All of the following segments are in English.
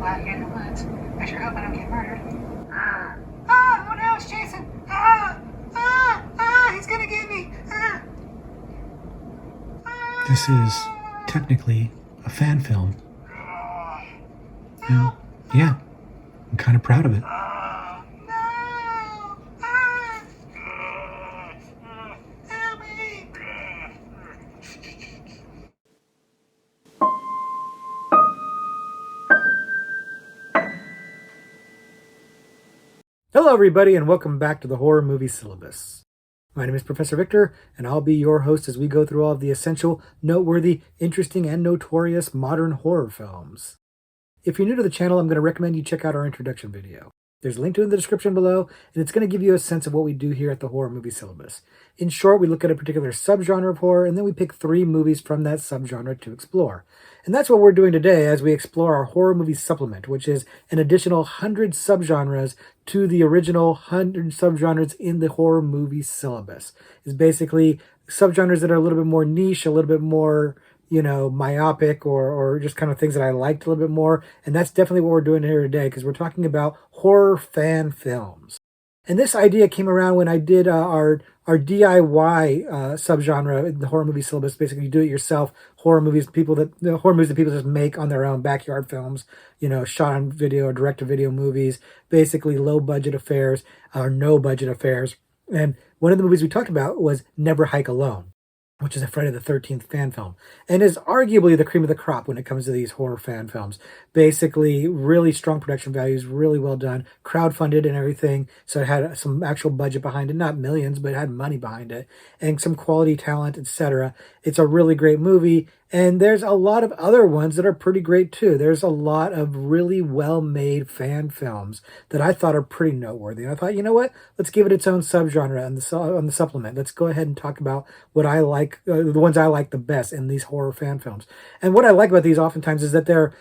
out here in the woods. I sure hope I don't get murdered. Oh no, it's Jason. He's gonna get me. This is technically a fan film. And yeah, I'm kind of proud of it. Help me. Hello, everybody, and welcome back to the Horror Movie Syllabus. My name is Professor Victor, and I'll be your host as we go through all of the essential, noteworthy, interesting, and notorious modern horror films. If you're new to the channel, I'm going to recommend you check out our introduction video. There's a link to it in the description below, and it's going to give you a sense of what we do here at the Horror Movie Syllabus. In short, we look at a particular subgenre of horror, and then we pick 3 movies from that subgenre to explore. And that's what we're doing today as we explore our Horror Movie Supplement, which is an additional 100 subgenres to the original 100 subgenres in the Horror Movie Syllabus. It's basically subgenres that are a little bit more niche, a little bit more myopic or just kind of things that I liked a little bit more. And that's definitely what we're doing here today, because we're talking about horror fan films. And this idea came around when I did our DIY subgenre in the Horror Movie Syllabus. Basically, you do it yourself horror movies that people just make on their own backyard films, shot on video or direct to video movies, basically low budget affairs or no budget affairs. And one of the movies we talked about was Never Hike Alone, which is a Friday the 13th fan film, and is arguably the cream of the crop when it comes to these horror fan films. Basically, really strong production values, really well done, crowdfunded and everything, so it had some actual budget behind it, not millions, but it had money behind it, and some quality talent, etc. It's a really great movie, and there's a lot of other ones that are pretty great too. There's a lot of really well-made fan films that I thought are pretty noteworthy. And I thought, you know what? Let's give it its own subgenre on the supplement. Let's go ahead and talk about what I like, the ones I like the best in these horror fan films. And what I like about these oftentimes is that they're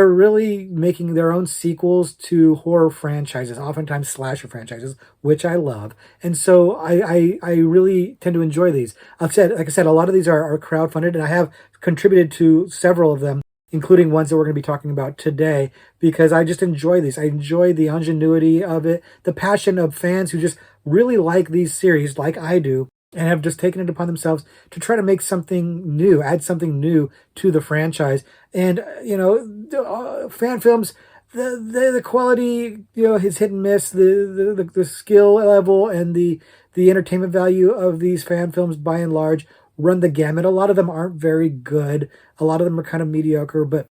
really making their own sequels to horror franchises, oftentimes slasher franchises, which I love. And so I really tend to enjoy these. Like I said, a lot of these are crowdfunded, and I have contributed to several of them, including ones that we're going to be talking about today, because I just enjoy these. I enjoy the ingenuity of it, the passion of fans who just really like these series like I do, and have just taken it upon themselves to try to make something new, add something new to the franchise. And, fan films, the quality, is hit and miss. The skill level and the entertainment value of these fan films, by and large, run the gamut. A lot of them aren't very good. A lot of them are kind of mediocre, but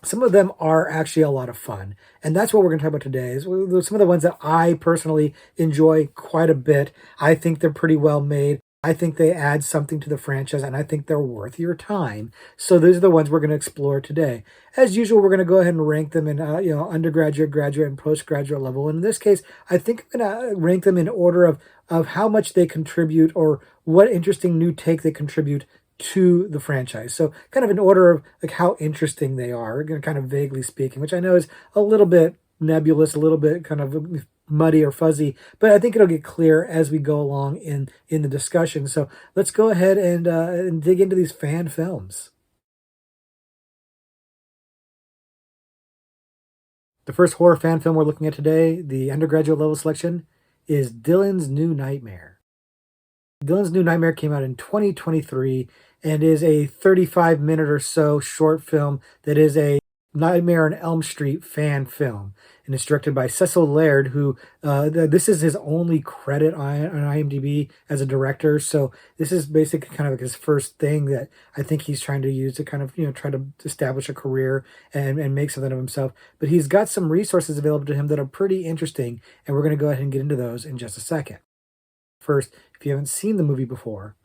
some of them are actually a lot of fun. And that's what we're going to talk about today, is some of the ones that I personally enjoy quite a bit. I think they're pretty well made. I think they add something to the franchise, and I think they're worth your time. So those are the ones we're going to explore today. As usual, we're going to go ahead and rank them in undergraduate, graduate, and postgraduate level. And in this case, I think I'm going to rank them in order of how much they contribute, or what interesting new take they contribute to the franchise. So kind of in order of like how interesting they are, kind of vaguely speaking, which I know is a little bit nebulous, a little bit kind of muddy or fuzzy, but I think it'll get clear as we go along in the discussion. So let's go ahead and dig into these fan films. The first horror fan film we're looking at today, the undergraduate level selection, is Dylan's New Nightmare. Dylan's New Nightmare came out in 2023 and is a 35-minute or so short film that is a Nightmare on Elm Street fan film. And it's directed by Cecil Laird, who this is his only credit on IMDb as a director. So this is basically kind of like his first thing that I think he's trying to use to kind of, try to establish a career and make something of himself. But he's got some resources available to him that are pretty interesting, and we're going to go ahead and get into those in just a second. First, if you haven't seen the movie before,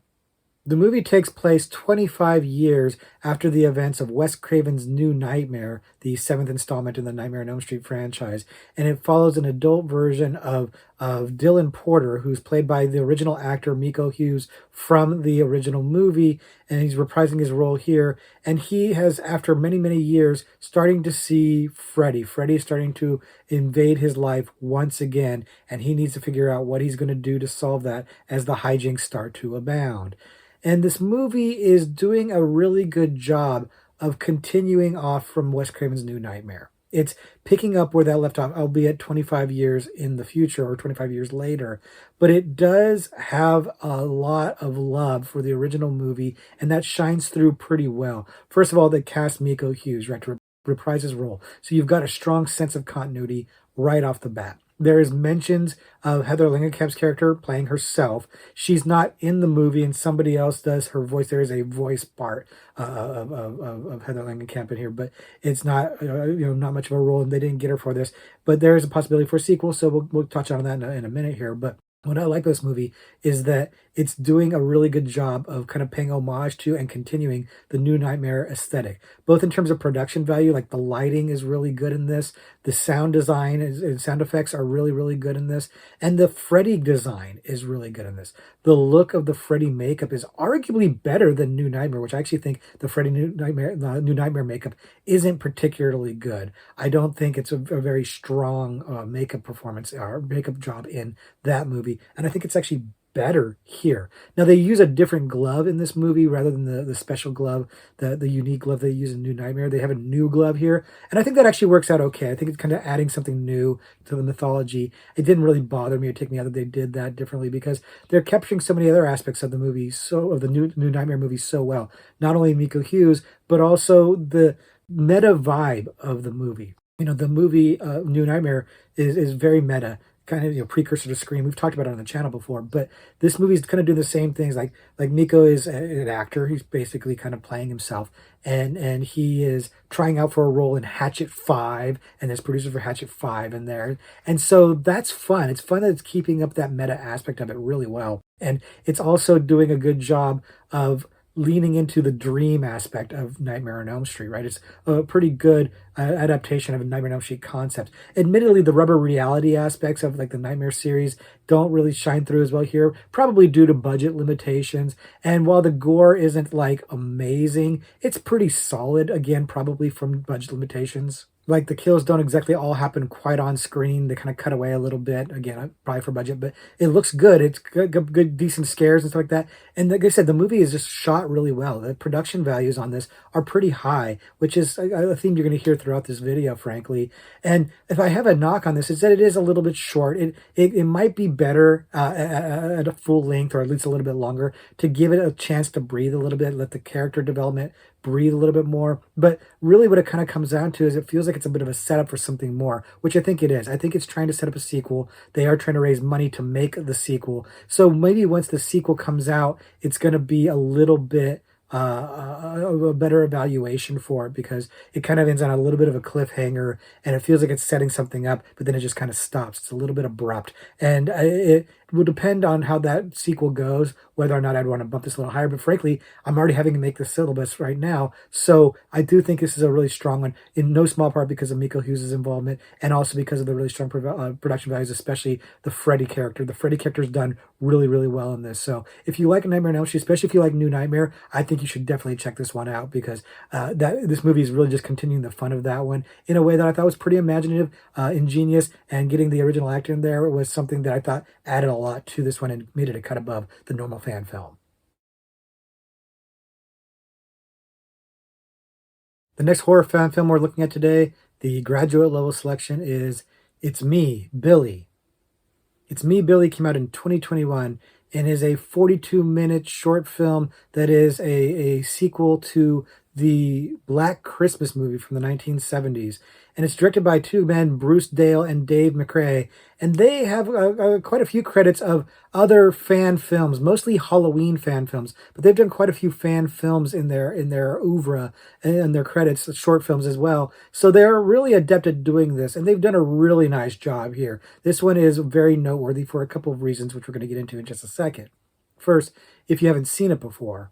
the movie takes place 25 years after the events of Wes Craven's New Nightmare, the 7th installment in the Nightmare on Elm Street franchise, and it follows an adult version of Dylan Porter, who's played by the original actor Miko Hughes from the original movie, and he's reprising his role here. And he has, after many, many years, starting to see Freddy. Freddy is starting to invade his life once again, and he needs to figure out what he's going to do to solve that as the hijinks start to abound. And this movie is doing a really good job of continuing off from Wes Craven's New Nightmare. It's picking up where that left off, albeit 25 years in the future or 25 years later. But it does have a lot of love for the original movie, and that shines through pretty well. First of all, they cast Miko Hughes, right, to reprise his role. So you've got a strong sense of continuity right off the bat. There is mentions of Heather Langenkamp's character playing herself. She's not in the movie, and somebody else does her voice. There is a voice part of Heather Langenkamp in here, but it's not not much of a role, and they didn't get her for this. But there is a possibility for a sequel, so we'll touch on that in a minute here. But what I like about this movie is that it's doing a really good job of kind of paying homage to and continuing the New Nightmare aesthetic, both in terms of production value, like the lighting is really good in this, the sound design and sound effects are really, really good in this, and the Freddy design is really good in this. The look of the Freddy makeup is arguably better than New Nightmare, which I actually think the New Nightmare makeup isn't particularly good. I don't think it's a very strong makeup performance or makeup job in that movie, and I think it's actually better here. Now they use a different glove in this movie rather than the special glove, the unique glove they use in New Nightmare. They have a new glove here, and I think that actually works out okay. I think it's kind of adding something new to the mythology. It didn't really bother me or take me out that they did that differently because they're capturing so many other aspects of the movie, so of the New Nightmare movie so well. Not only Miko Hughes, but also the meta vibe of the movie. The movie New Nightmare is very meta, kind of precursor to Scream. We've talked about it on the channel before, but this movie's kind of doing the same things. Like Miko is an actor. He's basically kind of playing himself, and he is trying out for a role in Hatchet 5, and there's producers for Hatchet 5 in there, and so that's fun. It's fun that it's keeping up that meta aspect of it really well, and it's also doing a good job of leaning into the dream aspect of Nightmare on Elm Street, right? It's a pretty good adaptation of a Nightmare on Elm Street concept. Admittedly, the rubber reality aspects of like the Nightmare series don't really shine through as well here, probably due to budget limitations. And while the gore isn't like amazing, it's pretty solid, again, probably from budget limitations. Like the kills don't exactly all happen quite on screen. They kind of cut away a little bit, again, probably for budget, but it looks good. It's good, decent scares and stuff like that. And like I said, the movie is just shot really well. The production values on this are pretty high, which is a theme you're going to hear throughout this video, frankly. And if I have a knock on this, it's that it is a little bit short. It might be better at a full length or at least a little bit longer to give it a chance to breathe a little bit, let the character development breathe a little bit more. But really what it kind of comes down to is it feels like it's a bit of a setup for something more, which I think it is. I think it's trying to set up a sequel. They are trying to raise money to make the sequel. So maybe once the sequel comes out, it's going to be a little bit a better evaluation for it because it kind of ends on a little bit of a cliffhanger and it feels like it's setting something up, but then it just kind of stops. It's a little bit abrupt. And it will depend on how that sequel goes, whether or not I'd want to bump this a little higher. But frankly, I'm already having to make the syllabus right now. So I do think this is a really strong one, in no small part because of Miko Hughes' involvement and also because of the really strong production values, especially the Freddy character. The Freddy character is done really, really well in this. So if you like Nightmare on Elm Street, especially if you like New Nightmare, I think you should definitely check this one out because this movie is really just continuing the fun of that one in a way that I thought was pretty imaginative, ingenious, and getting the original actor in there was something that I thought added a lot to this one and made it a cut above the normal fan film. The next horror fan film we're looking at today, the graduate level selection is It's Me, Billy. It's Me, Billy came out in 2021 and is a 42-minute short film that is a sequel to the Black Christmas movie from the 1970s. And it's directed by two men, Bruce Dale and Dave McRae. And they have quite a few credits of other fan films, mostly Halloween fan films. But they've done quite a few fan films in their oeuvre and their credits, short films as well. So they're really adept at doing this. And they've done a really nice job here. This one is very noteworthy for a couple of reasons, which we're going to get into in just a second. First, if you haven't seen it before,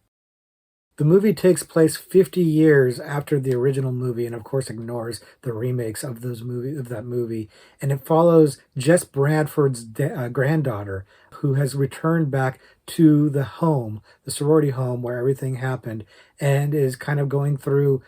the movie takes place 50 years after the original movie, and of course ignores the remakes of that movie. And it follows Jess Bradford's granddaughter, who has returned back to the home, the sorority home where everything happened, and is kind of going through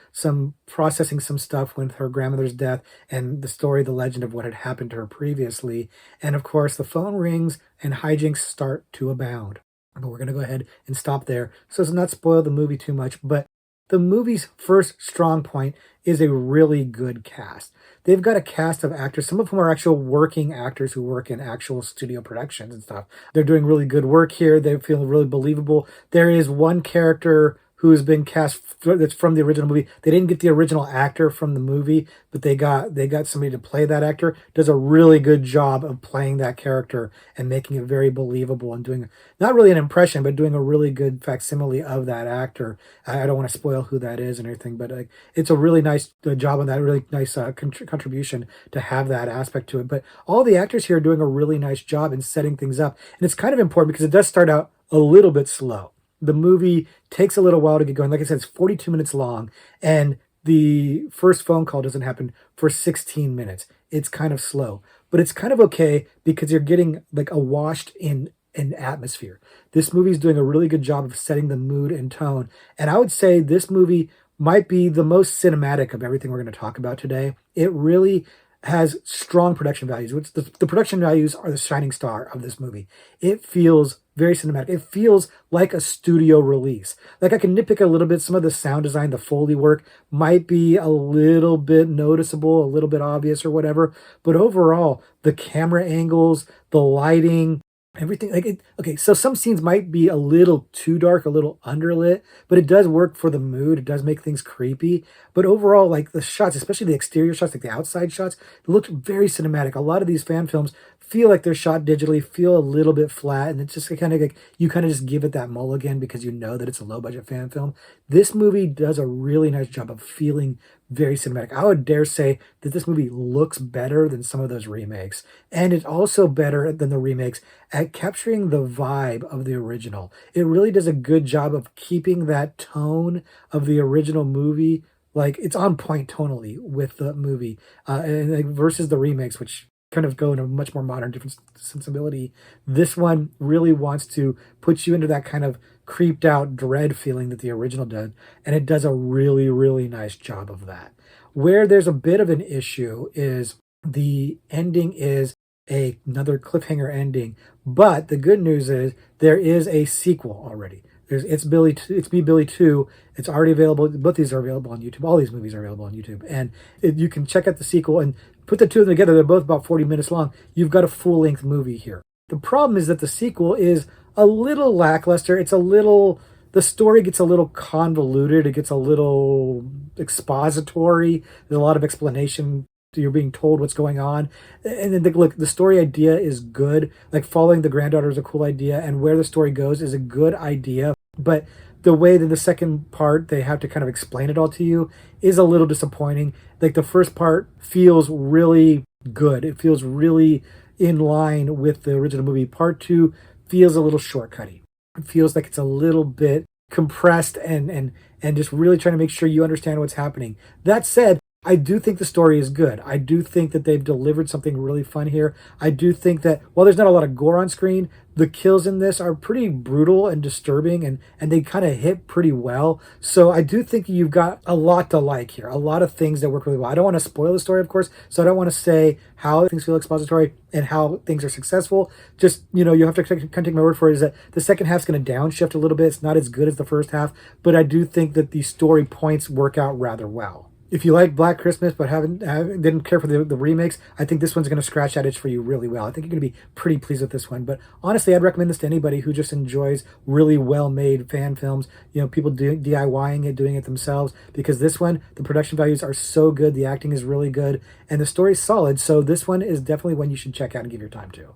processing some stuff with her grandmother's death and the story, the legend of what had happened to her previously. And of course, the phone rings and hijinks start to abound. But we're going to go ahead and stop there so as to not spoil the movie too much. But the movie's first strong point is a really good cast. They've got a cast of actors, some of whom are actual working actors who work in actual studio productions and stuff. They're doing really good work here. They feel really believable. There is one character who's been cast that's from the original movie. They didn't get the original actor from the movie, but they got somebody to play that actor. Does a really good job of playing that character and making it very believable and doing not really an impression, but doing a really good facsimile of that actor. I don't want to spoil who that is and everything, but it's a really nice job on that, really nice contribution to have that aspect to it. But all the actors here are doing a really nice job in setting things up, and it's kind of important because it does start out a little bit slow. The movie takes a little while to get going. Like I said, it's 42 minutes long, and the first phone call doesn't happen for 16 minutes. It's kind of slow, but it's kind of okay because you're getting like a washed in an atmosphere. This movie is doing a really good job of setting the mood and tone. And I would say this movie might be the most cinematic of everything we're going to talk about today. It really has strong production values, which the production values are the shining star of this movie. It feels very cinematic. It feels like a studio release. Like I can nitpick a little bit. Some of the sound design, the Foley work might be a little bit noticeable, a little bit obvious or whatever. But overall, the camera angles, the lighting, everything okay, so some scenes might be a little too dark, a little underlit, but it does work for the mood. It does make things creepy. But overall, like the shots, especially the exterior shots, like the outside shots, look very cinematic. A lot of these fan films feel like they're shot digitally, feel a little bit flat, and it's just kind of like you kind of just give it that mulligan because you know that it's a low budget fan film. This movie does a really nice job of feeling very cinematic. I would dare say that this movie looks better than some of those remakes, and it's also better than the remakes at capturing the vibe of the original. It really does a good job of keeping that tone of the original movie. Like it's on point tonally with the movie, and like, versus the remakes, which kind of go in a much more modern, different sensibility. This one really wants to put you into that kind of creeped out dread feeling that the original did, and it does a really, really nice job of that. Where there's a bit of an issue is the ending is another cliffhanger ending, but the good news is there is a sequel already. It's Billy. It's Me, Billy 2. It's already available. Both these are available on YouTube. All these movies are available on YouTube, and you can check out the sequel and put the two of them together. They're both about 40 minutes long. You've got a full-length movie here. The problem is that the sequel is a little lackluster. The story gets a little convoluted. It gets a little expository. There's a lot of explanation. You're being told what's going on. And then look, the story idea is good. Like following the granddaughter is a cool idea, and where the story goes is a good idea. But the way that the second part, they have to kind of explain it all to you is a little disappointing. Like the first part feels really good. It feels really in line with the original movie. Part two feels a little shortcutty. It feels like it's a little bit compressed and just really trying to make sure you understand what's happening. That said, I do think the story is good. I do think that they've delivered something really fun here. I do think that while there's not a lot of gore on screen, the kills in this are pretty brutal and disturbing, and they kind of hit pretty well. So I do think you've got a lot to like here, a lot of things that work really well. I don't want to spoil the story, of course, so I don't want to say how things feel expository and how things are successful. Just, you have to kind of take my word for it, is that the second half's going to downshift a little bit. It's not as good as the first half, but I do think that the story points work out rather well. If you like Black Christmas but didn't care for the remakes, I think this one's going to scratch that itch for you really well. I think you're going to be pretty pleased with this one. But honestly, I'd recommend this to anybody who just enjoys really well-made fan films. People DIYing it, doing it themselves. Because this one, the production values are so good, the acting is really good, and the story's solid. So this one is definitely one you should check out and give your time to.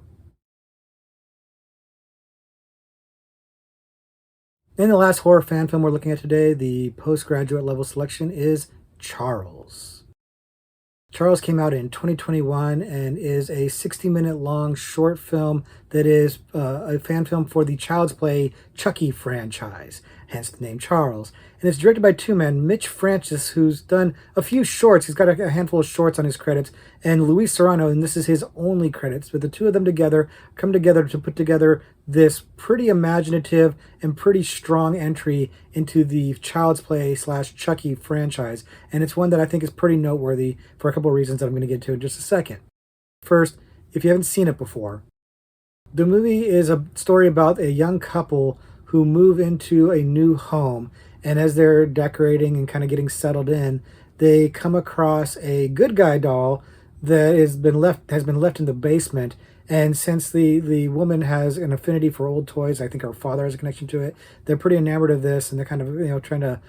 And the last horror fan film we're looking at today, the postgraduate level selection, is Charles. Charles came out in 2021 and is a 60-minute long short film that is a fan film for the Child's Play Chucky franchise, hence the name Charles. And it's directed by two men, Mitch Francis, who's done a few shorts. He's got a handful of shorts on his credits, and Luis Serrano, and this is his only credits. But the two of them come together to put together this pretty imaginative and pretty strong entry into the Child's Play / Chucky franchise. And it's one that I think is pretty noteworthy for a couple of reasons that I'm going to get to in just a second. First, if you haven't seen it before, the movie is a story about a young couple who move into a new home, And as they're decorating and kind of getting settled in, they come across a good guy doll that has been left in the basement. And since the woman has an affinity for old toys, I think her father has a connection to it. They're pretty enamored of this, and they're kind of trying to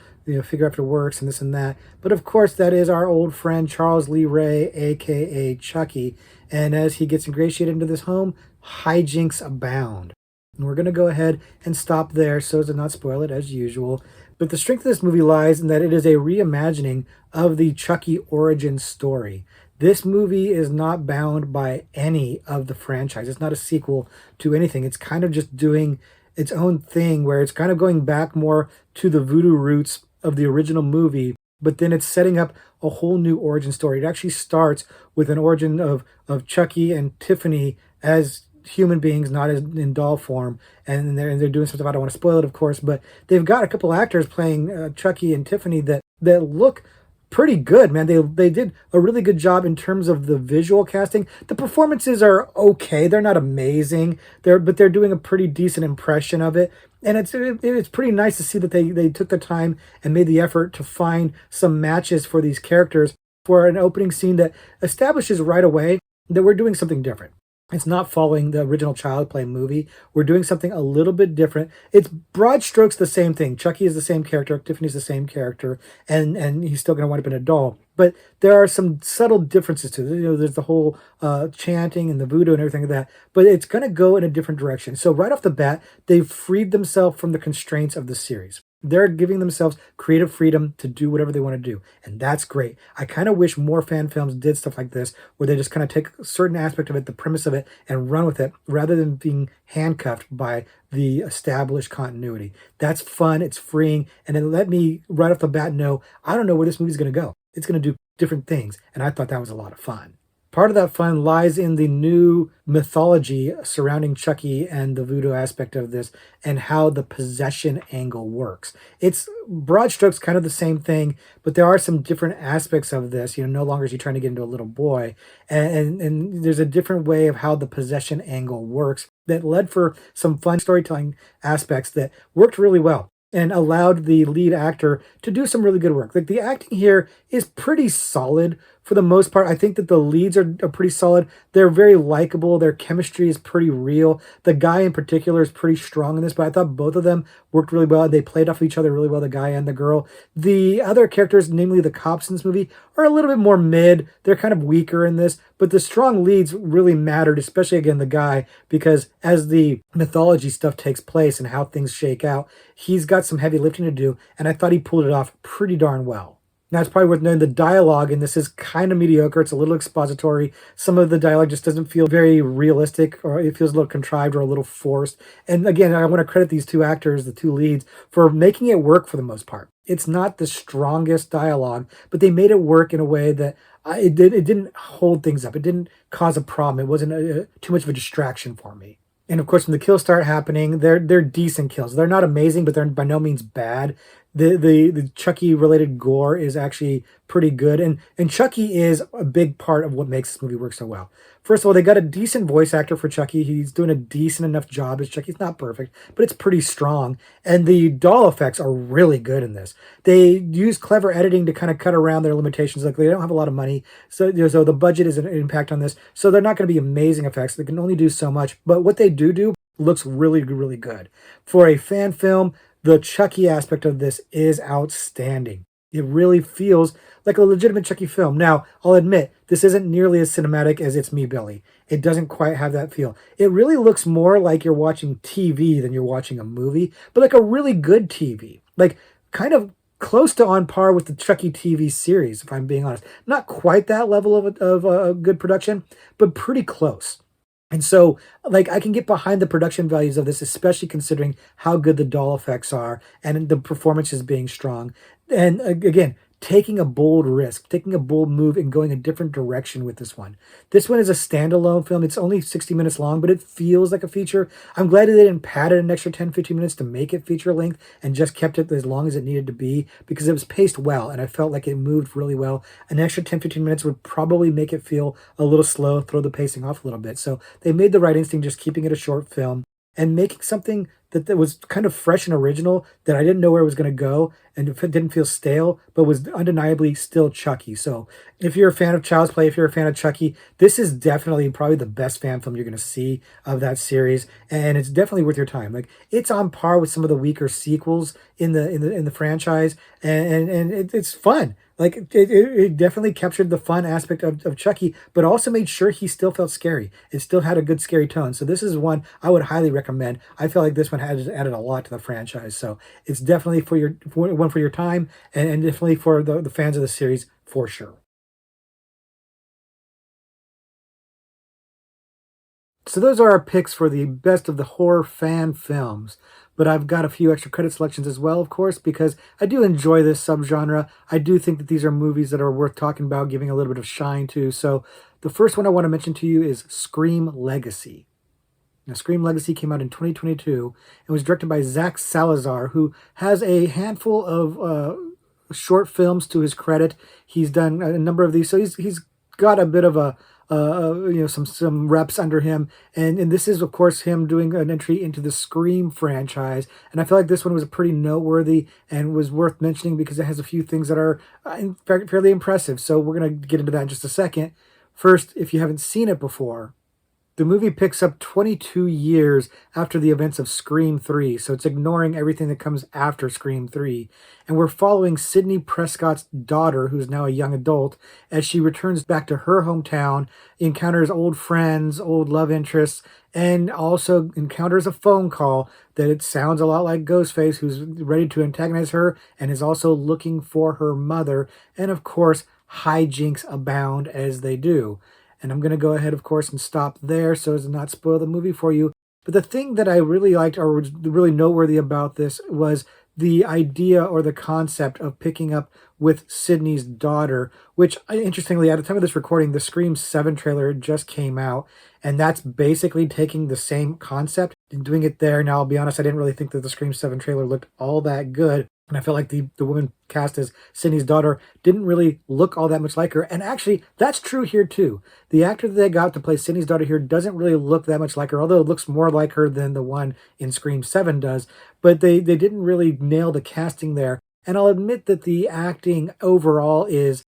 figure out if it works and this and that. But of course, that is our old friend Charles Lee Ray, aka Chucky. And as he gets ingratiated into this home, hijinks abound. And we're going to go ahead and stop there so as to not spoil it as usual. But the strength of this movie lies in that it is a reimagining of the Chucky origin story. This movie is not bound by any of the franchise. It's not a sequel to anything. It's kind of just doing its own thing where it's kind of going back more to the voodoo roots of the original movie, but then it's setting up a whole new origin story. It actually starts with an origin of Chucky and Tiffany as human beings, not as in doll form, and they're doing something. I don't want to spoil it, of course, but they've got a couple actors playing Chucky and Tiffany that look pretty good, man. They did a really good job in terms of the visual casting. The performances are okay; they're not amazing. But they're doing a pretty decent impression of it, and it's pretty nice to see that they took the time and made the effort to find some matches for these characters for an opening scene that establishes right away that we're doing something different. It's not following the original Child Play movie. We're doing something a little bit different. It's broad strokes the same thing. Chucky is the same character. Tiffany's the same character. And he's still going to wind up in a doll. But there are some subtle differences to it. There's the whole chanting and the voodoo and everything like that. But it's going to go in a different direction. So right off the bat, they've freed themselves from the constraints of the series. They're giving themselves creative freedom to do whatever they want to do. And that's great. I kind of wish more fan films did stuff like this, where they just kind of take a certain aspect of it, the premise of it, and run with it, rather than being handcuffed by the established continuity. That's fun. It's freeing. And it let me, right off the bat, know I don't know where this movie's going to go. It's going to do different things. And I thought that was a lot of fun. Part of that fun lies in the new mythology surrounding Chucky and the voodoo aspect of this and how the possession angle works. It's broad strokes kind of the same thing, but there are some different aspects of this. No longer is he trying to get into a little boy. And there's a different way of how the possession angle works that led for some fun storytelling aspects that worked really well and allowed the lead actor to do some really good work. Like, the acting here is pretty solid for the most part. I think that the leads are pretty solid. They're very likable. Their chemistry is pretty real. The guy in particular is pretty strong in this, but I thought both of them worked really well. They played off each other really well, the guy and the girl. The other characters, namely the cops in this movie, are a little bit more mid. They're kind of weaker in this, but the strong leads really mattered, especially, again, the guy, because as the mythology stuff takes place and how things shake out, he's got some heavy lifting to do, and I thought he pulled it off pretty darn well. Now, it's probably worth noting the dialogue in this is kind of mediocre. It's a little expository. Some of the dialogue just doesn't feel very realistic, or it feels a little contrived or a little forced. And again, I want to credit these two actors, the two leads, for making it work for the most part. It's not the strongest dialogue, but they made it work in a way that it didn't hold things up. It didn't cause a problem. It wasn't too much of a distraction for me. And of course, when the kills start happening, they're decent kills. They're not amazing, but they're by no means bad. The Chucky related gore is actually pretty good, and Chucky is a big part of what makes this movie work so well. First of all, they got a decent voice actor for Chucky. He's doing a decent enough job as Chucky. He's not perfect, but it's pretty strong. And the doll effects are really good in this. They use clever editing to kind of cut around their limitations. Like, they don't have a lot of money, so the budget is an impact on this. So they're not going to be amazing effects. They can only do so much. But what they do looks really, really good. For a fan film, the Chucky aspect of this is outstanding. It really feels like a legitimate Chucky film. Now, I'll admit, this isn't nearly as cinematic as It's Me, Billy. It doesn't quite have that feel. It really looks more like you're watching TV than you're watching a movie, but like a really good TV. Like, kind of close to on par with the Chucky TV series, if I'm being honest. Not quite that level of a good production, but pretty close. And so, like, I can get behind the production values of this, especially considering how good the doll effects are and the performances being strong. And again, taking a bold risk, taking a bold move and going a different direction with this one. This one is a standalone film. It's only 60 minutes long, but it feels like a feature. I'm glad that they didn't pad it an extra 10, 15 minutes to make it feature length and just kept it as long as it needed to be, because it was paced well and I felt like it moved really well. An extra 10, 15 minutes would probably make it feel a little slow, throw the pacing off a little bit. So they made the right instinct just keeping it a short film and making something that was kind of fresh and original, that I didn't know where it was going to go, and it didn't feel stale, but was undeniably still Chucky. So if you're a fan of Child's Play, if you're a fan of Chucky, this is definitely probably the best fan film you're going to see of that series, and it's definitely worth your time. Like, it's on par with some of the weaker sequels in the franchise, and it's fun. Like, it definitely captured the fun aspect of Chucky, but also made sure he still felt scary. It still had a good scary tone. So this is one I would highly recommend. I feel like this one has added a lot to the franchise. So it's definitely one for your time, and definitely for the fans of the series for sure. So those are our picks for the best of the horror fan films. But I've got a few extra credit selections as well, of course, because I do enjoy this subgenre. I do think that these are movies that are worth talking about, giving a little bit of shine to. So the first one I want to mention to you is Scream Legacy. Now, Scream Legacy came out in 2022 and was directed by Zach Salazar, who has a handful of short films to his credit. He's done a number of these, so he's got a bit of a some reps under him, and this is of course him doing an entry into the Scream franchise, and I feel like this one was pretty noteworthy and was worth mentioning because it has a few things that are in fact fairly impressive. So we're gonna get into that in just a second. First, if you haven't seen it before, the movie picks up 22 years after the events of Scream 3, so it's ignoring everything that comes after Scream 3. And we're following Sidney Prescott's daughter, who's now a young adult, as she returns back to her hometown, encounters old friends, old love interests, and also encounters a phone call that it sounds a lot like Ghostface, who's ready to antagonize her and is also looking for her mother. And of course, hijinks abound as they do. And I'm going to go ahead, of course, and stop there so as to not spoil the movie for you. But the thing that I really liked or was really noteworthy about this was the idea or the concept of picking up with Sydney's daughter, which interestingly, at the time of this recording, the Scream 7 trailer just came out. And that's basically taking the same concept and doing it there. Now, I'll be honest, I didn't really think that the Scream 7 trailer looked all that good. And I felt like the woman cast as Sydney's daughter didn't really look all that much like her. And actually, that's true here too. The actor that they got to play Sydney's daughter here doesn't really look that much like her, although it looks more like her than the one in Scream 7 does. But they didn't really nail the casting there. And I'll admit that the acting overall is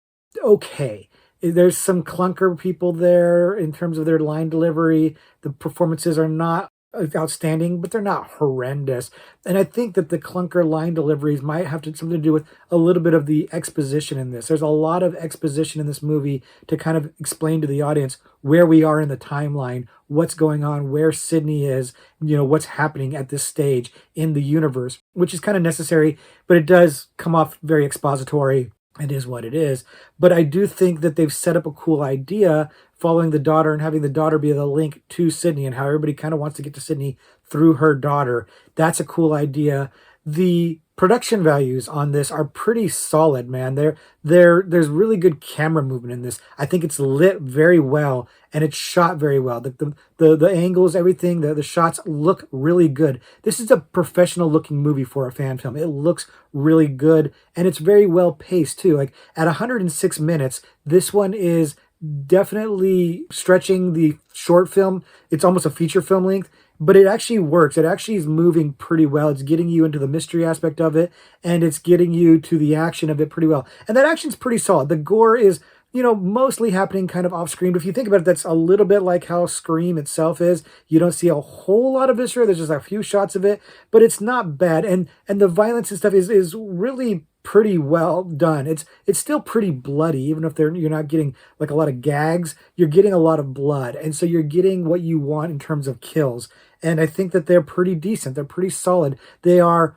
okay. There's some clunker people there in terms of their line delivery. The performances are not outstanding, but they're not horrendous. And I think that the clunker line deliveries might have something to do with a little bit of the exposition in this. There's a lot of exposition in this movie to kind of explain to the audience where we are in the timeline, what's going on, where Sydney is, what's happening at this stage in the universe, which is kind of necessary, but it does come off very expository. It is what it is. But I do think that they've set up a cool idea following the daughter and having the daughter be the link to Sydney and how everybody kind of wants to get to Sydney through her daughter. That's a cool idea. The production values on this are pretty solid, man. There's really good camera movement in this. I think it's lit very well and it's shot very well. The angles, everything, the shots look really good. This is a professional looking movie for a fan film. It looks really good and it's very well paced too. Like at 106 minutes, this one is definitely stretching the short film. It's almost a feature film length, but it actually works. It actually is moving pretty well. It's getting you into the mystery aspect of it, and it's getting you to the action of it pretty well. And that action's pretty solid. The gore is, mostly happening kind of off screen. But if you think about it, that's a little bit like how Scream itself is. You don't see a whole lot of viscera. There's just a few shots of it, but it's not bad. And the violence and stuff is really pretty well done. It's still pretty bloody, even if you're not getting like a lot of gags. You're getting a lot of blood, and so you're getting what you want in terms of kills. And I think that they're pretty decent. They're pretty solid. They are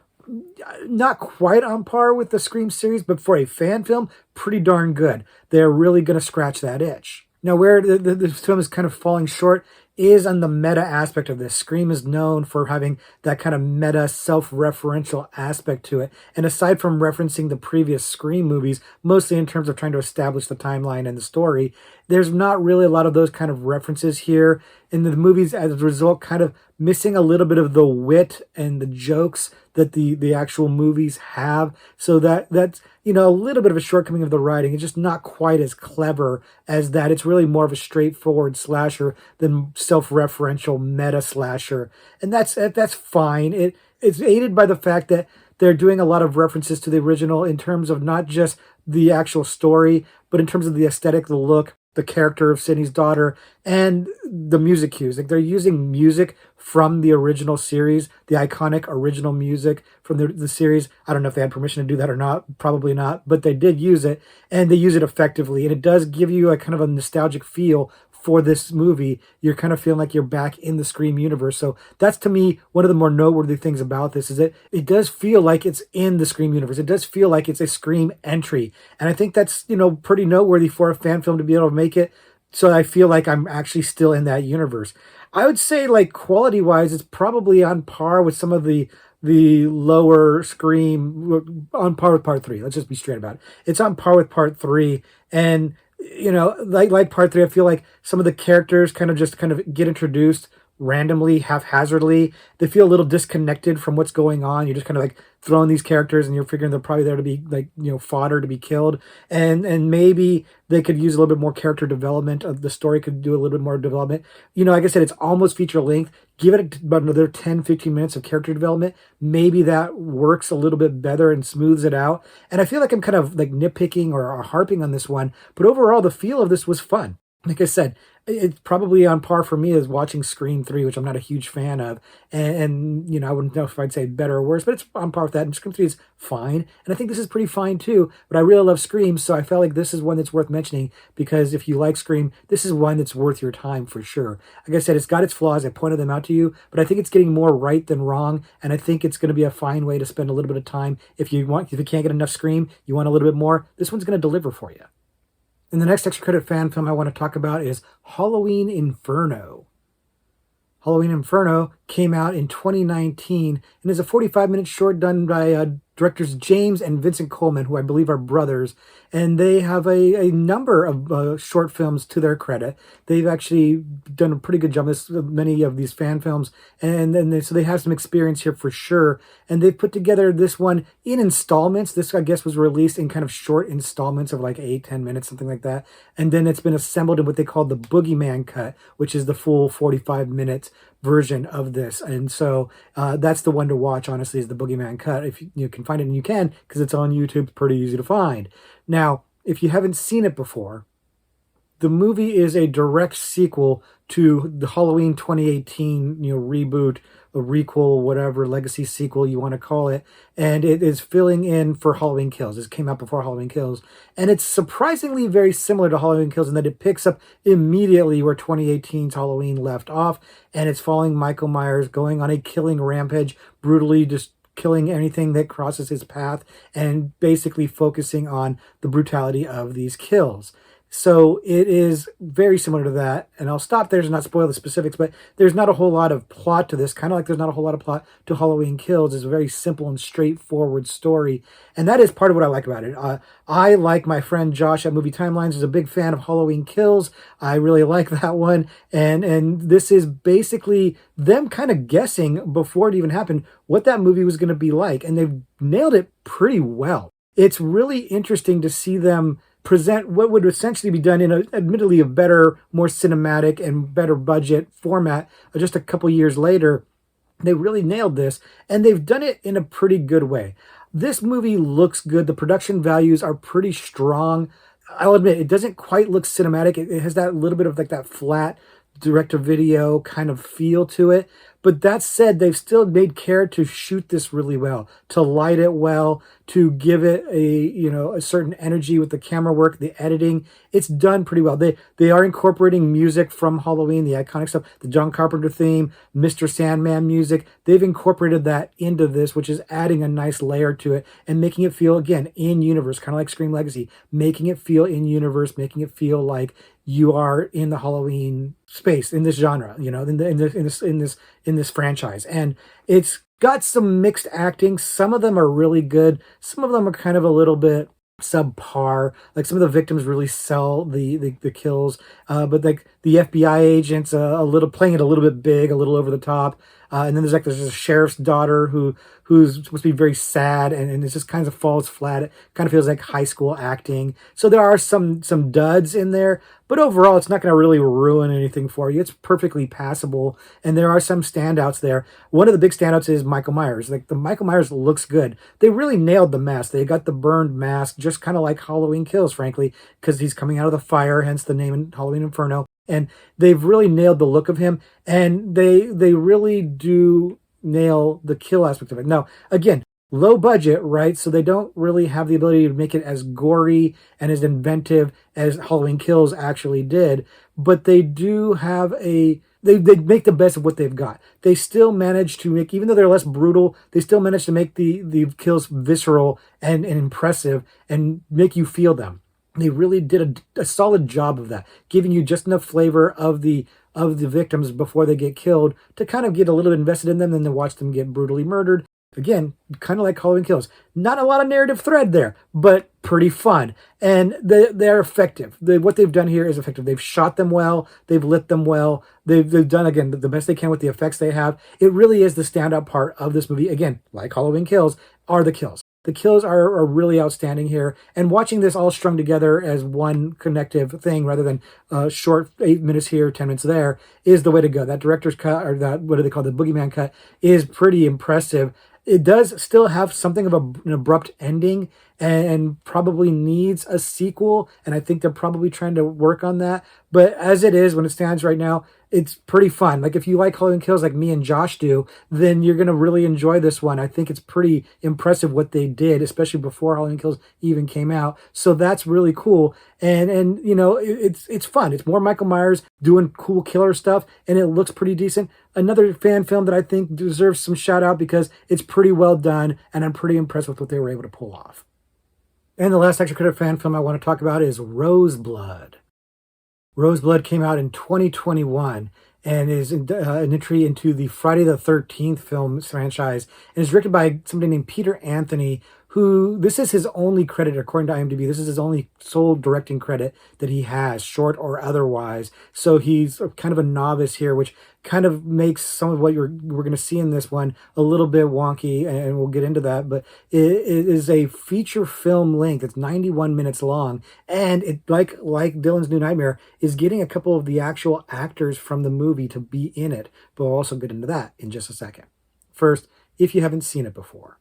not quite on par with the Scream series, but for a fan film, pretty darn good. They're really going to scratch that itch. Now, where the film is kind of falling short is on the meta aspect of this. Scream is known for having that kind of meta, self-referential aspect to it. And aside from referencing the previous Scream movies, mostly in terms of trying to establish the timeline and the story, there's not really a lot of those kind of references here. And the movies, as a result, kind of missing a little bit of the wit and the jokes that the actual movies have. So that's, a little bit of a shortcoming of the writing. It's just not quite as clever as that. It's really more of a straightforward slasher than self-referential meta slasher, and that's fine. It's aided by the fact that they're doing a lot of references to the original in terms of not just the actual story, but in terms of the aesthetic, the look, the character of Sydney's daughter, and the music cues. Like they're using music from the original series, the iconic original music from the series. I don't know if they had permission to do that or not, probably not, but they did use it, and they use it effectively. And it does give you a kind of a nostalgic feel for this movie. You're kind of feeling like you're back in the Scream universe. So that's, to me, one of the more noteworthy things about this is that it does feel like it's in the Scream universe. It does feel like it's a Scream entry. And I think that's, pretty noteworthy for a fan film to be able to make it. So I feel like I'm actually still in that universe. I would say, like, quality wise, it's probably on par with some of the lower Scream, on par with part three. Let's just be straight about it. It's on par with part three. And like part three, I feel like some of the characters kind of get introduced randomly, haphazardly. They feel a little disconnected from what's going on. You're just kind of like throwing these characters and you're figuring they're probably there to be like, fodder to be killed. And maybe they could use a little bit more character development. The story could do a little bit more development. Like I said, it's almost feature length. Give it about another 10, 15 minutes of character development. Maybe that works a little bit better and smooths it out. And I feel like I'm kind of like nitpicking or harping on this one, but overall the feel of this was fun. Like I said, it's probably on par for me as watching Scream 3, which I'm not a huge fan of. And I wouldn't know if I'd say better or worse, but it's on par with that. And Scream 3 is fine. And I think this is pretty fine too. But I really love Scream, so I felt like this is one that's worth mentioning because if you like Scream, this is one that's worth your time for sure. Like I said, it's got its flaws. I pointed them out to you, but I think it's getting more right than wrong. And I think it's going to be a fine way to spend a little bit of time. If you can't get enough Scream, you want a little bit more, this one's going to deliver for you. And the next extra credit fan film I want to talk about is Halloween Inferno. Halloween Inferno came out in 2019 and is a 45-minute short done by directors James and Vincent Coleman, who I believe are brothers. And they have a number of short films to their credit. They've actually done a pretty good job with many of these fan films. So they have some experience here for sure. And they've put together this one in installments. This, I guess, was released in kind of short installments of like 8-10 minutes, something like that. And then it's been assembled in what they call the Boogeyman cut, which is the full 45-minute version of this. And so that's the one to watch, honestly, is the Boogeyman cut. If you can find it, and you can, because it's on YouTube, it's pretty easy to find. Now, if you haven't seen it before, the movie is a direct sequel to the Halloween 2018, reboot, a requel, whatever, legacy sequel you want to call it. And it is filling in for Halloween Kills. This came out before Halloween Kills. And it's surprisingly very similar to Halloween Kills in that it picks up immediately where 2018's Halloween left off. And it's following Michael Myers going on a killing rampage, brutally just killing anything that crosses his path and basically focusing on the brutality of these kills. So it is very similar to that. And I'll stop there to not spoil the specifics, but there's not a whole lot of plot to this, kind of like there's not a whole lot of plot to Halloween Kills. It's a very simple and straightforward story. And that is part of what I like about it. I, like my friend Josh at Movie Timelines, is a big fan of Halloween Kills. I really like that one. And this is basically them kind of guessing before it even happened what that movie was going to be like. And they've nailed it pretty well. It's really interesting to see them present what would essentially be done in admittedly a better, more cinematic and better budget format just a couple years later. They really nailed this, and they've done it in a pretty good way. This movie looks good. The production values are pretty strong. I'll admit, it doesn't quite look cinematic. It has that little bit of like that flat direct-to-video kind of feel to it. But that said, they've still made care to shoot this really well, to light it well, to give it a certain energy with the camera work, the editing. It's done pretty well. They are incorporating music from Halloween, the iconic stuff, the John Carpenter theme, Mr. Sandman music. They've incorporated that into this, which is adding a nice layer to it and making it feel, again, in universe, kind of like Scream Legacy, making it feel in universe, making it feel like you are in the Halloween space, in this genre, in this franchise. And it's got some mixed acting. Some of them are really good. Some of them are kind of a little bit subpar. Like some of the victims really sell the kills, but like the FBI agents a little playing it a little bit big, a little over the top. And then there's a sheriff's daughter who's supposed to be very sad, and it just kind of falls flat. It kind of feels like high school acting. So there are some duds in there, but overall, it's not going to really ruin anything for you. It's perfectly passable, and there are some standouts there. One of the big standouts is Michael Myers. Like, the Michael Myers looks good. They really nailed the mask. They got the burned mask, just kind of like Halloween Kills, frankly, because he's coming out of the fire, hence the name in Halloween Inferno. And they've really nailed the look of him, and they really do nail the kill aspect of it. Now, again, low budget, right? So they don't really have the ability to make it as gory and as inventive as Halloween Kills actually did, but they do have they make the best of what they've got. They still manage to make, even though they're less brutal, they still manage to make the kills visceral and impressive and make you feel them. They really did a solid job of that, giving you just enough flavor of the victims before they get killed to kind of get a little bit invested in them, and then to watch them get brutally murdered. Again, kind of like Halloween Kills. Not a lot of narrative thread there, but pretty fun. And they're effective. What they've done here is effective. They've shot them well. They've lit them well. They've done, again, the best they can with the effects they have. It really is the standout part of this movie. Again, like Halloween Kills, are the kills. The kills are really outstanding here. And watching this all strung together as one connective thing rather than short 8 minutes here, 10 minutes there is the way to go. That director's cut, or that, what do they call it, the boogeyman cut, is pretty impressive. It does still have something of an abrupt ending and probably needs a sequel. And I think they're probably trying to work on that. But as it is, when it stands right now, it's pretty fun. Like, if you like Halloween Kills like me and Josh do, then you're going to really enjoy this one. I think it's pretty impressive what they did, especially before Halloween Kills even came out. So that's really cool. And you know, it's fun. It's more Michael Myers doing cool killer stuff, and it looks pretty decent. Another fan film that I think deserves some shout out because it's pretty well done, and I'm pretty impressed with what they were able to pull off. And the last extra credit fan film I want to talk about is Roseblood. Roseblood came out in 2021 and is an entry into the Friday the 13th film franchise, and is directed by somebody named Peter Anthony, who, this is his only credit according to IMDb. This is his only sole directing credit that he has, short or otherwise. So he's kind of a novice here, which kind of makes some of what we're going to see in this one a little bit wonky, and we'll get into that. But it is a feature film length. It's 91 minutes long, and it, like Dylan's New Nightmare, is getting a couple of the actual actors from the movie to be in it. But we'll also get into that in just a second. First, if you haven't seen it before.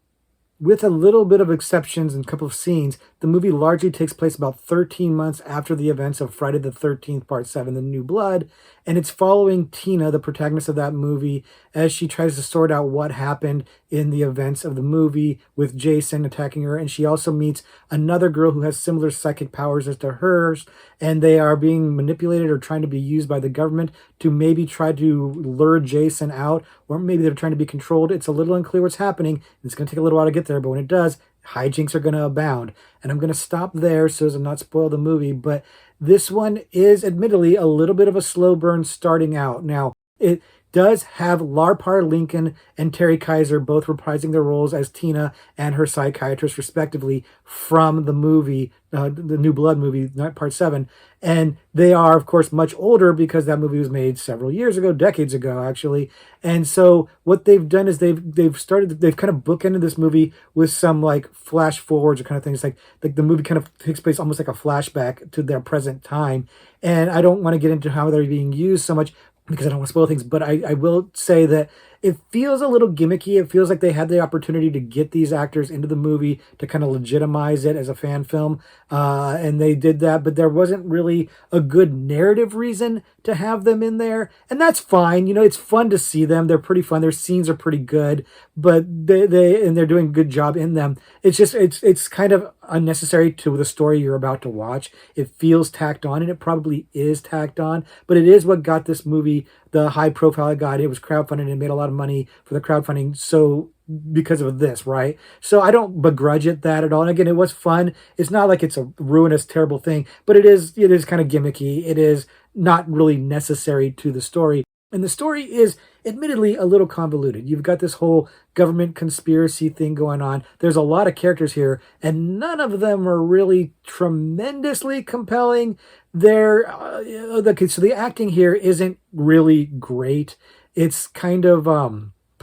With a little bit of exceptions and a couple of scenes, the movie largely takes place about 13 months after the events of Friday the 13th, Part 7, The New Blood, and it's following Tina, the protagonist of that movie, as she tries to sort out what happened in the events of the movie with Jason attacking her, and she also meets another girl who has similar psychic powers as to hers, and they are being manipulated or trying to be used by the government to maybe try to lure Jason out, or maybe they're trying to be controlled. It's a little unclear what's happening. It's going to take a little while to get there, but when it does, hijinks are going to abound. And I'm going to stop there so as to not spoil the movie, but this one is admittedly a little bit of a slow burn starting out. Now, it does have Larpar Lincoln and Terry Kaiser both reprising their roles as Tina and her psychiatrist, respectively, from the movie, the New Blood movie, not Part 7. And they are, of course, much older because that movie was made several years ago, decades ago, actually. And so what they've done is they've kind of bookended this movie with some like flash forwards or kind of things. Like the movie kind of takes place almost like a flashback to their present time. And I don't want to get into how they're being used so much, because I don't want to spoil things, but I will say that it feels a little gimmicky. It feels like they had the opportunity to get these actors into the movie to kind of legitimize it as a fan film, and they did that, but there wasn't really a good narrative reason to have them in there, and that's fine. You know, it's fun to see them. They're pretty fun. Their scenes are pretty good, but they're doing a good job in them. It's just, it's kind of unnecessary to the story you're about to watch. It feels tacked on, and it probably is tacked on, but it is what got this movie the high profile it got. It was crowdfunded and made a lot of money for the crowdfunding, so because of this, right? So I don't begrudge it that at all. And again, it was fun. It's not like it's a ruinous, terrible thing, but it is kind of gimmicky. It is not really necessary to the story. And the story is admittedly a little convoluted. You've got this whole government conspiracy thing going on. There's a lot of characters here, and none of them are really tremendously compelling. So the acting here isn't really great. It's kind of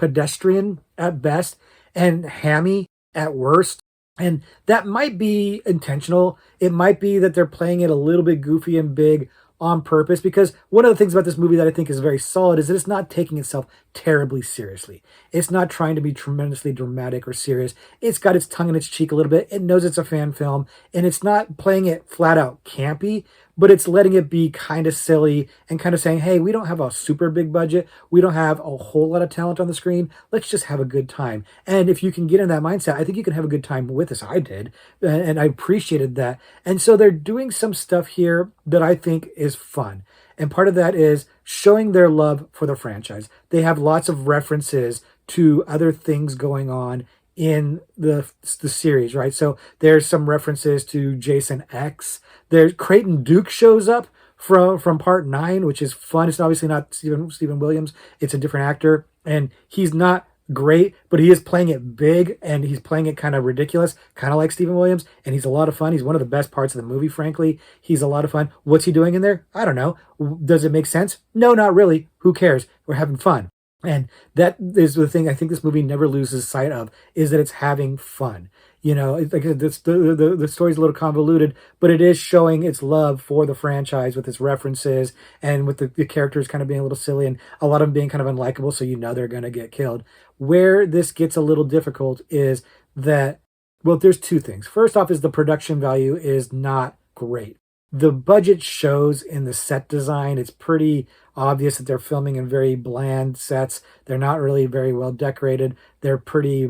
pedestrian at best and hammy at worst. And that might be intentional. It might be that they're playing it a little bit goofy and big on purpose, because one of the things about this movie that I think is very solid is that it's not taking itself terribly seriously. It's not trying to be tremendously dramatic or serious. It's got its tongue in its cheek a little bit. It knows it's a fan film, and it's not playing it flat out campy, but it's letting it be kind of silly and kind of saying, hey, we don't have a super big budget. We don't have a whole lot of talent on the screen. Let's just have a good time. And if you can get in that mindset, I think you can have a good time with this. I did, and I appreciated that. And so they're doing some stuff here that I think is fun. And part of that is showing their love for the franchise. They have lots of references to other things going on in the series, right? So there's some references to Jason X. There's Creighton Duke shows up from part 9, which is fun. It's obviously not Stephen Williams. It's a different actor, and he's not great, but he is playing it big, and he's playing it kind of ridiculous, kind of like Stephen Williams, and he's a lot of fun. He's one of the best parts of the movie, frankly. He's a lot of fun. What's he doing in there? I don't know. Does it make sense? No, not really. Who cares? We're having fun. And that is the thing I think this movie never loses sight of, is that it's having fun. You know, like I said, the story's a little convoluted, but it is showing its love for the franchise with its references and with the characters kind of being a little silly and a lot of them being kind of unlikable, so you know they're going to get killed. Where this gets a little difficult is that, well, there's two things. First off is the production value is not great. The budget shows in the set design. It's pretty obvious that they're filming in very bland sets. They're not really very well decorated. They're pretty,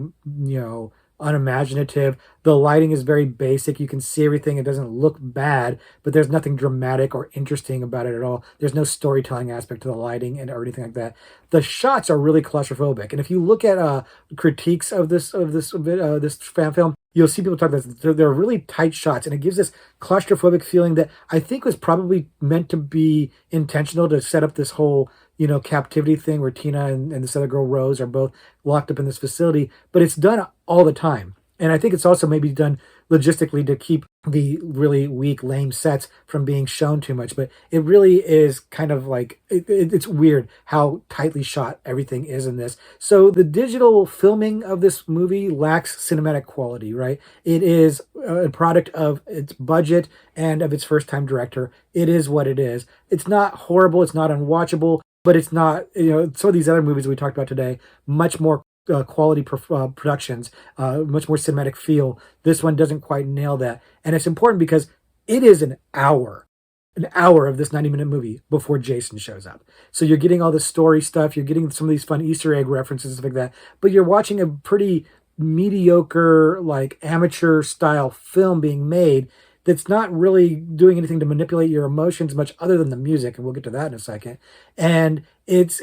unimaginative. The lighting is very basic. You can see everything. It doesn't look bad, but there's nothing dramatic or interesting about it at all. There's no storytelling aspect to the lighting or anything like that. The shots are really claustrophobic. And if you look at critiques of this fan film, you'll see people talk about this. They're really tight shots, and it gives this claustrophobic feeling that I think was probably meant to be intentional to set up this whole, captivity thing where Tina and this other girl, Rose, are both locked up in this facility, but it's done all the time. And I think it's also maybe done logistically to keep the really weak, lame sets from being shown too much. But it really is kind of like, it's weird how tightly shot everything is in this. So the digital filming of this movie lacks cinematic quality, right? It is a product of its budget and of its first-time director. It is what it is. It's not horrible. It's not unwatchable. But it's not, some of these other movies we talked about today, much more quality productions, much more cinematic feel. This one doesn't quite nail that. And it's important because it is an hour of this 90-minute movie before Jason shows up. So you're getting all the story stuff. You're getting some of these fun Easter egg references and stuff like that. But you're watching a pretty mediocre, like amateur style film being made that's not really doing anything to manipulate your emotions much other than the music, and we'll get to that in a second. And it's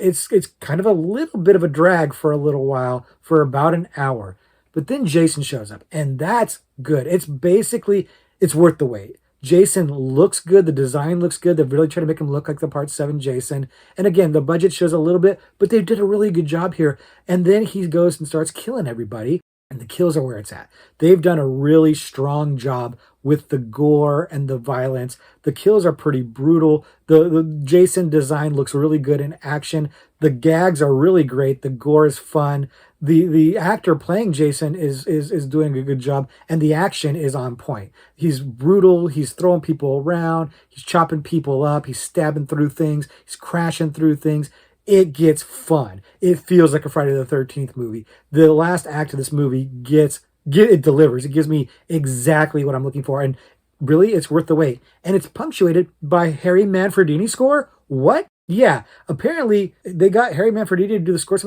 kind of a little bit of a drag for a little while, for about an hour. But then Jason shows up, and that's good. It's worth the wait. Jason looks good. The design looks good. They've really tried to make him look like the Part 7 Jason. And again, the budget shows a little bit, but they did a really good job here. And then he goes and starts killing everybody. And the kills are where it's at. They've done a really strong job with the gore and the violence. The kills are pretty brutal. The Jason design looks really good in action. The gags are really great. The gore is fun. The actor playing Jason is doing a good job, and the action is on point. He's brutal. He's throwing people around. He's chopping people up. He's stabbing through things. He's crashing through things. It gets fun. It feels like a Friday the 13th movie. The last act of this movie it delivers. It gives me exactly what I'm looking for. And really, it's worth the wait. And it's punctuated by Harry Manfredini's score. What? Yeah, apparently they got Harry Manfredini to do the score.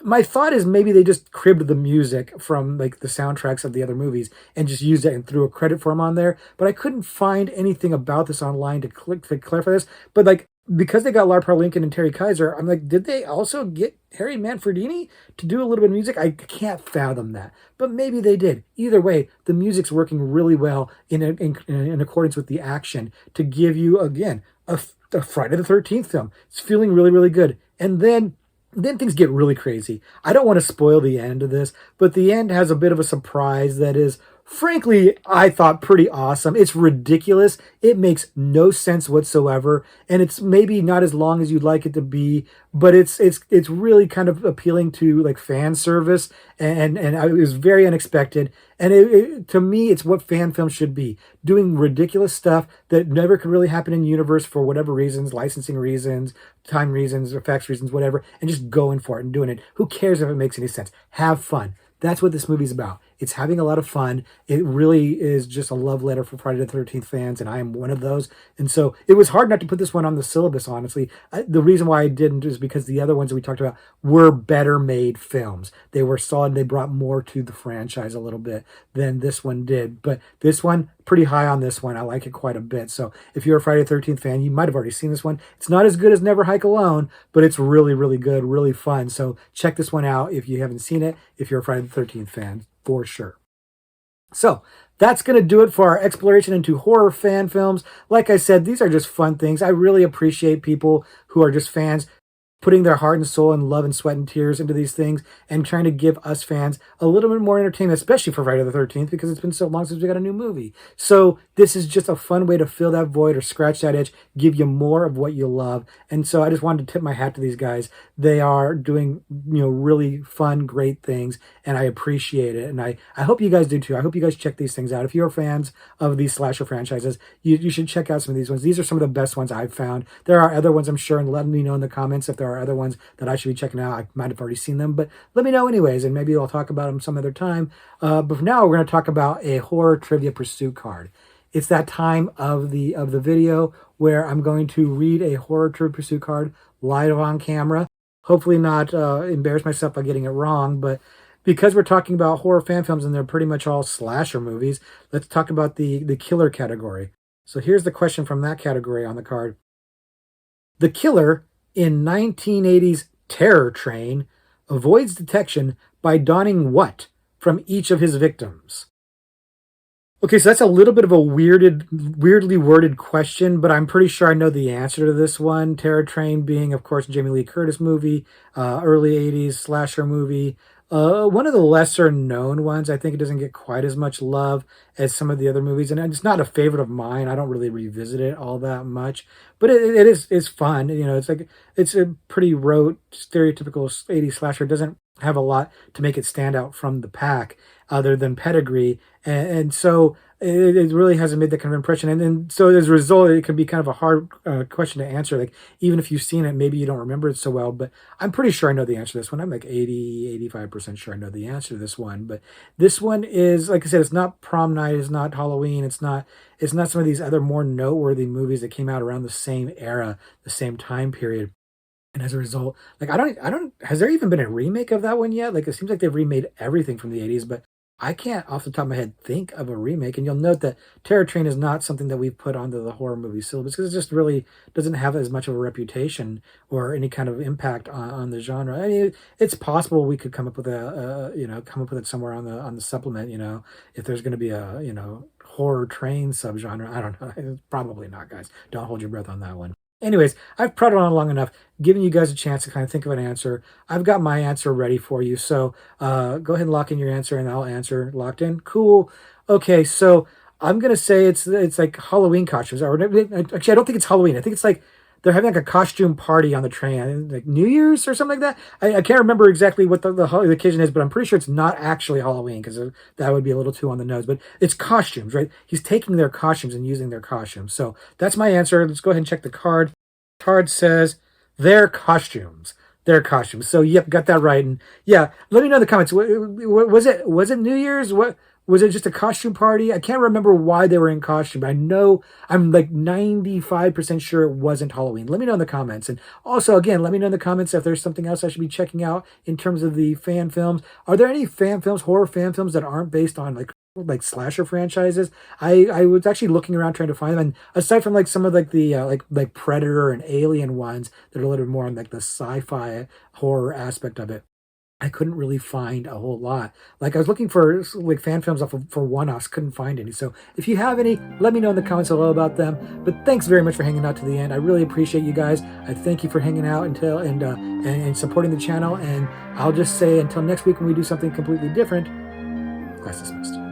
My thought is maybe they just cribbed the music from like the soundtracks of the other movies and just used it and threw a credit for him on there. But I couldn't find anything about this online to clarify this. But like, because they got Lar Lincoln and Terry Kaiser, I'm like, did they also get Harry Manfredini to do a little bit of music? I can't fathom that, but maybe they did. Either way, the music's working really well in accordance with the action to give you, again, a Friday the 13th film. It's feeling really, really good. And then things get really crazy. I don't want to spoil the end of this, but the end has a bit of a surprise that is frankly, I thought pretty awesome. It's ridiculous. It makes no sense whatsoever, and it's maybe not as long as you'd like it to be, but it's really kind of appealing to like fan service, and it was very unexpected. And to me, it's what fan films should be: doing ridiculous stuff that never could really happen in the universe for whatever reasons, licensing reasons, time reasons, effects reasons, whatever, and just going for it and doing it. Who cares if it makes any sense? Have fun. That's what this movie's about. It's having a lot of fun. It really is just a love letter for Friday the 13th fans, and I am one of those. And so it was hard not to put this one on the syllabus, honestly. The reason why I didn't is because the other ones that we talked about were better made films. They were solid. They brought more to the franchise a little bit than this one did. But this one, pretty high on this one. I like it quite a bit. So if you're a Friday the 13th fan, you might have already seen this one. It's not as good as Never Hike Alone, but it's really, really good, really fun. So check this one out if you haven't seen it, if you're a Friday the 13th fan, for sure. So that's going to do it for our exploration into horror fan films. Like I said, these are just fun things. I really appreciate people who are just fans putting their heart and soul and love and sweat and tears into these things and trying to give us fans a little bit more entertainment, especially for Friday the 13th, because it's been so long since we got a new movie. So this is just a fun way to fill that void or scratch that itch, give you more of what you love. And so I just wanted to tip my hat to these guys. They are doing, really fun, great things, and I appreciate it. And I hope you guys do too. I hope you guys check these things out. If you're fans of these slasher franchises, you should check out some of these ones. These are some of the best ones I've found. There are other ones, I'm sure, and let me know in the comments if there are other ones that I should be checking out. I might have already seen them, but let me know anyways, and maybe I'll talk about them some other time. But for now, we're going to talk about a horror trivia pursuit card. It's that time of the video where I'm going to read a horror trivia pursuit card live on camera. Hopefully not embarrass myself by getting it wrong, but because we're talking about horror fan films and they're pretty much all slasher movies, let's talk about the killer category. So here's the question from that category on the card. The killer in 1980's Terror Train avoids detection by donning what from each of his victims? Okay, so that's a little bit of a weirdly worded question, but I'm pretty sure I know the answer to this one. Terror Train being, of course, Jamie Lee Curtis movie, early 80s slasher movie. One of the lesser known ones. I think it doesn't get quite as much love as some of the other movies, and it's not a favorite of mine. I don't really revisit it all that much, but it is fun. It's a pretty rote, stereotypical 80s slasher. It doesn't have a lot to make it stand out from the pack other than pedigree, and so it really hasn't made that kind of impression. And so as a result, it can be kind of a hard question to answer. Like, even if you've seen it, maybe you don't remember it so well, but I'm pretty sure I know the answer to this one. I'm like 85% sure I know the answer to this one. But this one is, like I said, it's not Prom Night, it's not Halloween, it's not some of these other more noteworthy movies that came out around the same era, the same time period. And as a result, like, I don't, has there even been a remake of that one yet? Like, it seems like they've remade everything from the 80s, but I can't off the top of my head think of a remake. And you'll note that Terror Train is not something that we've put onto the horror movie syllabus because it just really doesn't have as much of a reputation or any kind of impact on the genre. I mean, it's possible we could come up with come up with it somewhere on the supplement, if there's going to be a, horror train subgenre. I don't know. Probably not, guys. Don't hold your breath on that one. Anyways, I've prodded on long enough, giving you guys a chance to kind of think of an answer. I've got my answer ready for you. So go ahead and lock in your answer, and I'll answer. Locked in? Cool. Okay, so I'm going to say it's like Halloween costumes. Actually, I don't think it's Halloween. I think it's like they're having like a costume party on the train, like New Year's or something like that. I can't remember exactly what the occasion is, but I'm pretty sure it's not actually Halloween because that would be a little too on the nose. But it's costumes, right? He's taking their costumes and using their costumes. So that's my answer. Let's go ahead and check the card. Card says their costumes. Their costumes. So yep, got that right. And yeah, let me know in the comments. Was it New Year's? What was it? Just a costume party? I can't remember why they were in costume. But I know I'm like 95% sure it wasn't Halloween. Let me know in the comments. And also, again, let me know in the comments if there's something else I should be checking out in terms of the fan films. Are there any fan films, horror fan films that aren't based on like slasher franchises? I was actually looking around trying to find them, and aside from like some of like the like Predator and Alien ones that are a little bit more on like the sci-fi horror aspect of it, I couldn't really find a whole lot. Like, I was looking for like fan films for one-offs, couldn't find any. So if you have any, let me know in the comments below about them. But thanks very much for hanging out to the end. I really appreciate you guys. I thank you for hanging out and supporting the channel. And I'll just say until next week when we do something completely different, class dismissed.